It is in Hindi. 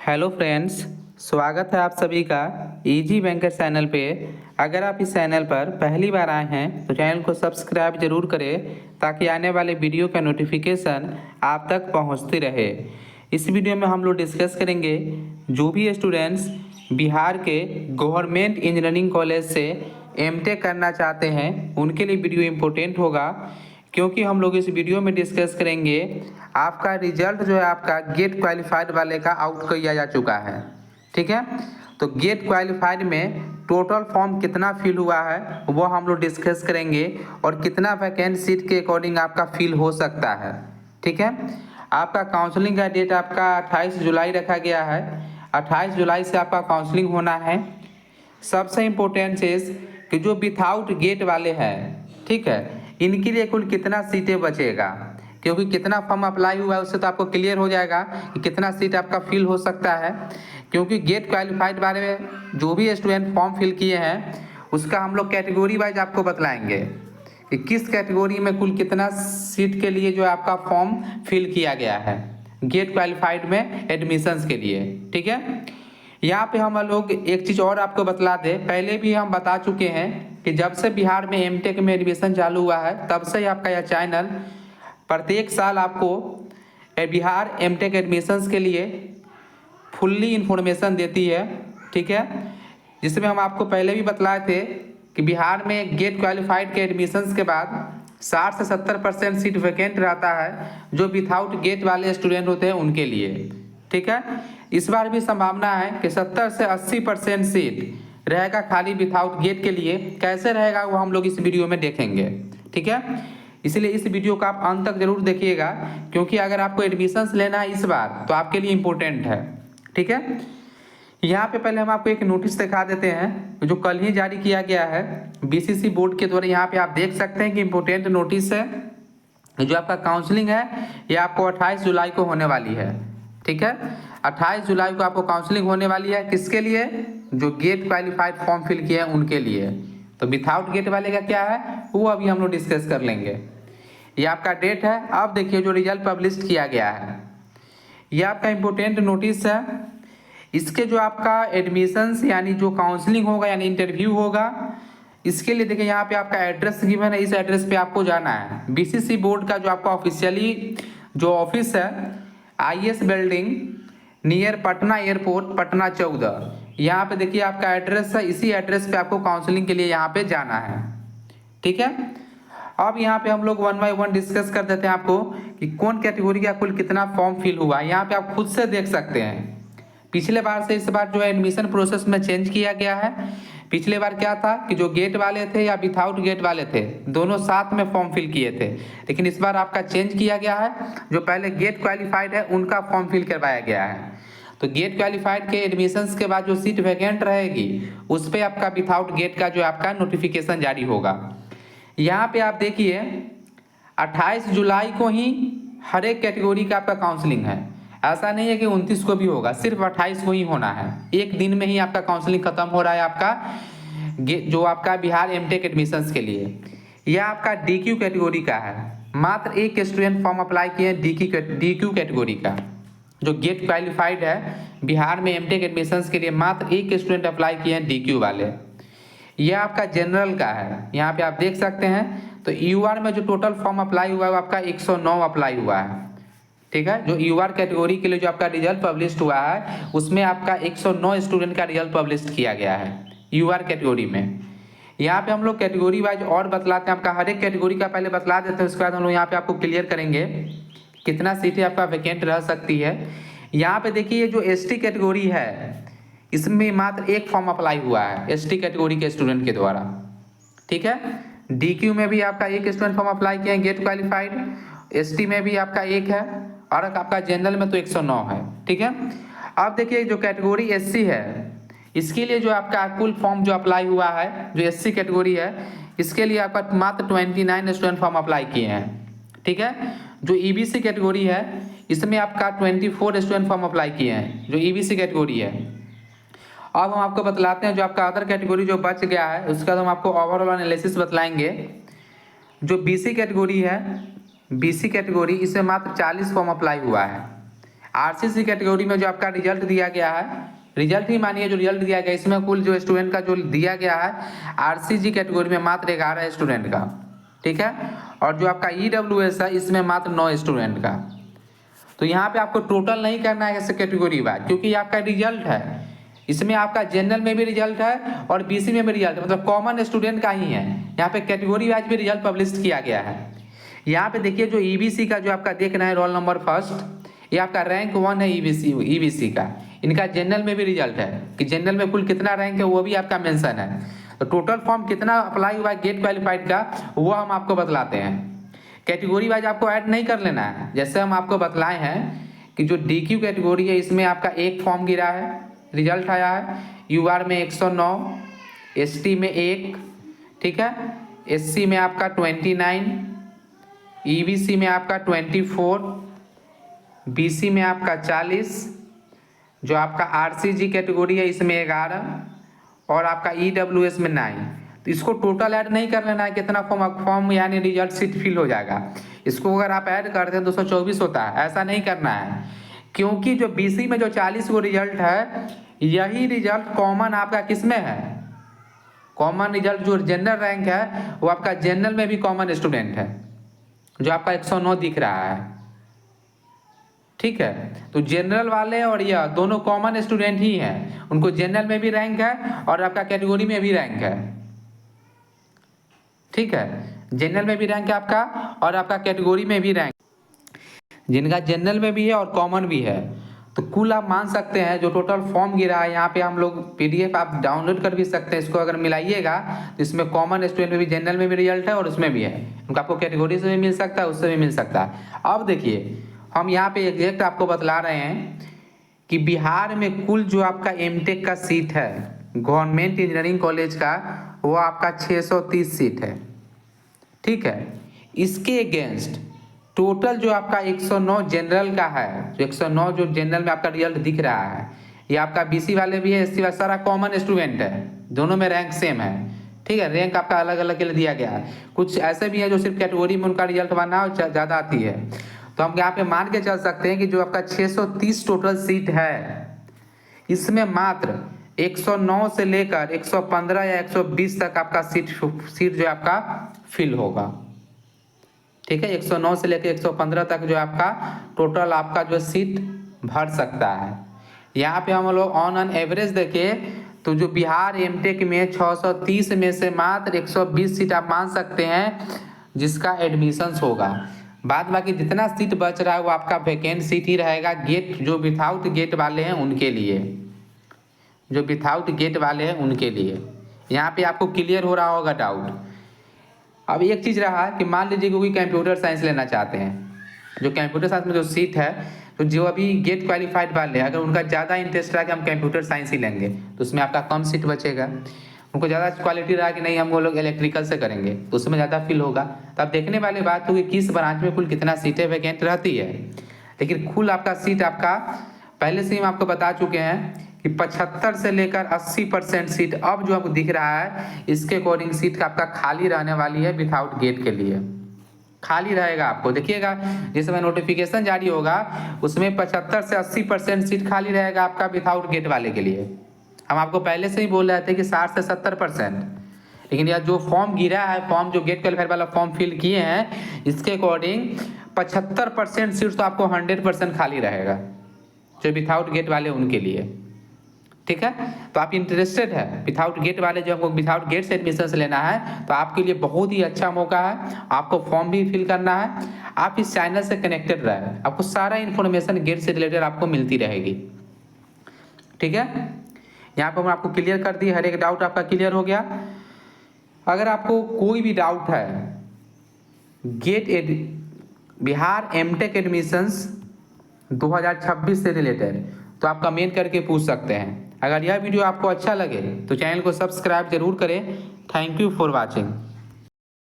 हेलो फ्रेंड्स, स्वागत है आप सभी का इजी बैंकर चैनल पे। अगर आप इस चैनल पर पहली बार आए हैं तो चैनल को सब्सक्राइब जरूर करें ताकि आने वाले वीडियो का नोटिफिकेशन आप तक पहुंचती रहे। इस वीडियो में हम लोग डिस्कस करेंगे जो भी स्टूडेंट्स बिहार के गवर्नमेंट इंजीनियरिंग कॉलेज से एमटेक करना चाहते हैं उनके लिए वीडियो इम्पोर्टेंट होगा, क्योंकि हम लोग इस वीडियो में डिस्कस करेंगे आपका रिजल्ट जो है आपका गेट क्वालिफाइड वाले का आउट किया जा चुका है। ठीक है, तो गेट क्वालिफाइड में टोटल फॉर्म कितना फिल हुआ है वो हम लोग डिस्कस करेंगे और कितना वैकेंट सीट के अकॉर्डिंग आपका फिल हो सकता है। ठीक है, आपका काउंसलिंग का डेट आपका 28 जुलाई रखा गया है। 28 जुलाई से आपका काउंसलिंग होना है। सबसे इम्पोर्टेंट चीज़ कि जो विथआउट गेट वाले हैं, ठीक है, इनके लिए कुल कितना सीटें बचेगा, क्योंकि कितना फॉर्म अप्लाई हुआ है उससे तो आपको क्लियर हो जाएगा कि कितना सीट आपका फिल हो सकता है। क्योंकि गेट क्वालिफाइड बारे में जो भी स्टूडेंट फॉर्म फिल किए हैं उसका हम लोग कैटेगरी वाइज आपको बतलाएंगे कि किस कैटेगरी में कुल कितना सीट के लिए जो है आपका फॉर्म फिल किया गया है गेट क्वालिफाइड में एडमिशन्स के लिए। ठीक है, यहाँ पे हम लोग एक चीज़ और आपको बतला दें, पहले भी हम बता चुके हैं कि जब से बिहार में एमटेक में एडमिशन चालू हुआ है तब से ही आपका यह चैनल प्रत्येक साल आपको बिहार एमटेक एडमिशन्स के लिए फुल्ली इंफॉर्मेशन देती है। ठीक है, जिसमें हम आपको पहले भी बतलाए थे कि बिहार में गेट क्वालिफाइड के एडमिशन्स के बाद 60 से 70% सीट वैकेंट रहता है जो विथआउट गेट वाले स्टूडेंट होते हैं उनके लिए। ठीक है, इस बार भी संभावना है कि 70 से 80% सीट रहेगा खाली विथआउट गेट के लिए। कैसे रहेगा वो हम लोग इस वीडियो में देखेंगे। ठीक है, इसलिए इस वीडियो को आप अंत तक जरूर देखिएगा, क्योंकि अगर आपको एडमिशन्स लेना है इस बार तो आपके लिए इम्पोर्टेंट है। ठीक है, यहाँ पे पहले हम आपको एक नोटिस दिखा देते हैं जो कल ही जारी किया गया है बीसीसी बोर्ड के द्वारा। यहाँ पे आप देख सकते हैं कि इम्पोर्टेंट नोटिस है। जो आपका काउंसलिंग है ये आपको 28 जुलाई को होने वाली है। ठीक है, 28 जुलाई को आपको काउंसलिंग होने वाली है। किसके लिए? जो गेट क्वालिफाइड फॉर्म फिल किए हैं उनके लिए। तो विथआउट गेट वाले का क्या है वो अभी हम लोग डिस्कस कर लेंगे। ये आपका डेट है। अब देखिए जो रिजल्ट पब्लिश किया गया है ये आपका इम्पोर्टेंट नोटिस है। इसके जो आपका एडमिशन्स यानी जो काउंसलिंग होगा यानी इंटरव्यू होगा, इसके लिए देखिए यहाँ पे आपका एड्रेस गिवन है। इस एड्रेस पे आपको जाना है। बीसीसी बोर्ड का जो आपका ऑफिशियली जो ऑफिस है IS building near Patna airport Patna 14, यहाँ पे देखिए आपका एड्रेस है। इसी एड्रेस पे आपको काउंसलिंग के लिए यहाँ पे जाना है। ठीक है, अब यहाँ पे हम लोग 1 बाय 1 डिस्कस कर देते हैं आपको कि कौन कैटेगरी का कुल कितना फॉर्म फिल हुआ। यहाँ पे आप खुद से देख सकते हैं। पिछले बार से इस बार जो है एडमिशन प्रोसेस में चेंज किया गया है। पिछले बार क्या था कि जो गेट वाले थे या विथआउट गेट वाले थे दोनों साथ में फॉर्म फिल किए थे, लेकिन इस बार आपका चेंज किया गया है। जो पहले गेट क्वालिफाइड है उनका फॉर्म फिल करवाया गया है। तो गेट क्वालिफाइड के एडमिशन्स के बाद जो सीट वैकेंट रहेगी उस पर आपका विथआउट गेट का जो आपका नोटिफिकेशन जारी होगा। यहाँ पे आप देखिए 28 जुलाई को ही हर एक कैटेगरी का आपका काउंसलिंग है। ऐसा नहीं है कि 29 को भी होगा, सिर्फ 28 को ही होना है। एक दिन में ही आपका काउंसलिंग खत्म हो रहा है आपका जो आपका बिहार एमटेक एडमिशन्स के लिए। यह आपका डीक्यू कैटेगरी का है। मात्र एक स्टूडेंट फॉर्म अप्लाई किए हैं डीक्यू कैटेगरी का। जो गेट क्वालिफाइड है बिहार में एमटेक एडमिशन्स के लिए मात्र एक स्टूडेंट अप्लाई किए हैं डीक्यू वाले। यह आपका जनरल का है। यहाँ पे आप देख सकते हैं। तो यूआर में जो टोटल फॉर्म अप्लाई हुआ है वो आपका 109 अप्लाई हुआ है। ठीक है, जो यूआर कैटेगरी के लिए जो आपका रिजल्ट पब्लिश हुआ है उसमें आपका 109 स्टूडेंट का रिजल्ट पब्लिश किया गया है यूआर कैटेगरी में। यहाँ पे हम लोग कैटेगरी वाइज और बतलाते हैं। आपका हर एक कैटेगरी का पहले बतला देते हैं, उसके बाद हम लोग यहाँ पे आपको क्लियर करेंगे कितना सीटें आपका वैकेंट रह सकती है। यहाँ पे देखिए जो एसटी कैटेगरी है इसमें मात्र एक फॉर्म अप्लाई हुआ है एसटी कैटेगरी के स्टूडेंट के द्वारा। ठीक है, डीक्यू में भी आपका एक स्टूडेंट फॉर्म अप्लाई किया है गेट क्वालिफाइड, एसटी में भी आपका एक है और आपका जनरल में तो 109 है। ठीक है, अब देखिए जो कैटेगरी एससी है इसके लिए जो आपका कुल फॉर्म जो अप्लाई हुआ है जो एससी कैटेगरी है इसके लिए आपका मात्र 29 स्टूडेंट फॉर्म अप्लाई किए हैं। ठीक है, जो ईबीसी कैटेगरी है इसमें आपका 24 स्टूडेंट फॉर्म अप्लाई किए हैं जो ईबीसी कैटेगरी है। अब हम आपको बतलाते हैं जो आपका अदर कैटेगरी जो बच गया है उसका हम आपको ओवरऑल एनालिसिस बतलाएंगे। जो बीसी कैटेगरी है बीसी कैटेगरी इसमें मात्र 40 फॉर्म अप्लाई हुआ है। आरसीसी कैटेगरी में जो आपका रिजल्ट दिया गया है, रिजल्ट ही मानिए जो रिजल्ट दिया गया, इसमें कुल जो स्टूडेंट का जो दिया गया है आरसीजी कैटेगरी में मात्र 11 स्टूडेंट का, ठीक है। और जो आपका ईडब्ल्यूएस है इसमें मात्र 9 स्टूडेंट का। तो यहाँ पे आपको टोटल नहीं करना है ऐसे कैटेगरी वाइज, क्योंकि आपका रिजल्ट है, इसमें आपका जनरल में भी रिजल्ट है और बीसी में भी रिजल्ट है, मतलब कॉमन स्टूडेंट का ही है। यहाँ पे कैटेगरी वाइज भी रिजल्ट पब्लिश किया गया है। यहाँ पे देखिए जो ईबीसी का जो आपका देख रहे हैं रोल नंबर फर्स्ट, ये आपका रैंक 1 है ईबीसी का। इनका जनरल में भी रिजल्ट है कि जनरल में कुल कितना रैंक है वो भी आपका मेंशन है। तो टोटल फॉर्म कितना अप्लाई हुआ है गेट क्वालिफाइड का वो हम आपको बतलाते हैं। कैटेगरी वाइज आपको ऐड नहीं कर लेना है, जैसे हम आपको बतलाए हैं कि जो डीक्यू कैटेगरी है इसमें आपका एक फॉर्म गिरा है, रिजल्ट आया है। यूआर में 109, एसटी में 1, ठीक है, एससी में आपका 29, ईबीसी में आपका 24, बीसी में आपका 40, जो आपका आरसीजी कैटेगरी है इसमें 11 और आपका ईडब्ल्यूएस में 9। तो इसको टोटल ऐड नहीं कर लेना है कितना फॉर्म यानी रिजल्ट सीट फिल हो जाएगा। इसको अगर आप ऐड करते हैं 224 होता है, ऐसा नहीं करना है, क्योंकि जो बीसी में जो 40 को रिजल्ट है यही रिजल्ट कॉमन आपका किस में है, कॉमन रिजल्ट जो जनरल रैंक है वो आपका जनरल में भी कॉमन स्टूडेंट है जो आपका 109 दिख रहा है, ठीक है। तो जनरल वाले और यह दोनों कॉमन स्टूडेंट ही हैं, उनको जनरल में भी रैंक है और आपका कैटेगरी में भी रैंक है, ठीक है। जनरल में भी रैंक है आपका और आपका कैटेगरी में भी रैंक, जिनका जनरल में भी है और कॉमन भी है। तो कुल आप मान सकते हैं जो टोटल फॉर्म गिरा है, यहाँ पे हम लोग पीडीएफ आप डाउनलोड कर भी सकते हैं। इसको अगर मिलाइएगा तो इसमें कॉमन स्टूडेंट में भी जनरल में भी रिजल्ट है और उसमें भी है, उनका आपको कैटेगरी से भी मिल सकता है उससे भी मिल सकता है। अब देखिए हम यहाँ पे एग्जैक्ट आपको बतला रहे हैं कि बिहार में कुल जो आपका एमटेक का सीट है गवर्नमेंट इंजीनियरिंग कॉलेज का वो आपका 630 सीट है, ठीक है। इसके अगेंस्ट टोटल जो आपका 109 जनरल का है, जो 109 जो जनरल में आपका रिजल्ट दिख रहा है ये आपका बीसी वाले भी है, एससी वाले सारा कॉमन स्टूडेंट है, दोनों में रैंक सेम है, ठीक है। रैंक आपका अलग अलग के लिए दिया गया है। कुछ ऐसे भी है जो सिर्फ कैटेगरी में उनका रिजल्ट बना ज़्यादा आती है। तो हम यहाँ पे मान के चल सकते हैं कि जो आपका 630 टोटल सीट है इसमें मात्र 109 से लेकर 115 या 120 तक आपका सीट जो आपका फिल होगा, ठीक है। 109 से लेकर 115 तक जो आपका टोटल आपका जो सीट भर सकता है। यहाँ पे हम लोग ऑन एन एवरेज देखें तो जो बिहार एमटेक में 630 में से मात्र 120 सीट आप मान सकते हैं जिसका एडमिशंस होगा। बाद बाकी जितना सीट बच रहा है वो आपका वैकेंट सीट ही रहेगा। गेट जो विथआउट गेट वाले हैं उनके लिए, जो विथआउट गेट वाले हैं उनके लिए। यहाँ पे आपको क्लियर हो रहा होगा डाउट। अब एक चीज़ रहा कि मान लीजिए कोई कंप्यूटर साइंस लेना चाहते हैं, जो कंप्यूटर साइंस में जो सीट है तो जो अभी गेट क्वालिफाइड वाले अगर उनका ज़्यादा इंटरेस्ट रहा कि हम कंप्यूटर साइंस ही लेंगे तो उसमें आपका कम सीट बचेगा। उनको ज़्यादा क्वालिटी रहा कि नहीं हम वो लोग इलेक्ट्रिकल से करेंगे तो उसमें ज़्यादा फिल होगा। तो अब देखने वाली बात होगी किस ब्रांच में कुल कितना सीटें वैकेंट रहती है, लेकिन कुल आपका सीट आपका पहले से ही हम आपको बता चुके हैं कि 75 से लेकर 80% सीट अब जो आपको दिख रहा है इसके अकॉर्डिंग सीट का आपका खाली रहने वाली है विथआउट गेट के लिए, खाली रहेगा। आपको देखिएगा जिस समय नोटिफिकेशन जारी होगा उसमें 75 से 80% सीट खाली रहेगा आपका विथआउट गेट वाले के लिए। हम आपको पहले से ही बोल रहे थे कि 60 से 70%, लेकिन यह जो फॉर्म गिरा है, फॉर्म जो गेट क्वालिफाइड वाला फॉर्म फिल किए हैं इसके अकॉर्डिंग 75% सीट तो आपको 100% खाली रहेगा जो विथआउट गेट वाले उनके लिए, ठीक है। तो आप इंटरेस्टेड है विथआउट गेट वाले जो आपको विथआउट गेट से एडमिशन लेना है तो आपके लिए बहुत ही अच्छा मौका है। आपको फॉर्म भी फिल करना है, आप इस चैनल से कनेक्टेड रहे, आपको सारा इन्फॉर्मेशन गेट से रिलेटेड आपको मिलती रहेगी, ठीक है। यहाँ पर हम आपको क्लियर कर दी, हर एक डाउट आपका क्लियर हो गया। अगर आपको कोई भी डाउट है बिहार एमटेक एडमिशंस 2026 से रिलेटेड तो आप कमेंट करके पूछ सकते हैं। अगर यह वीडियो आपको अच्छा लगे तो चैनल को सब्सक्राइब जरूर करें। Thank you for watching.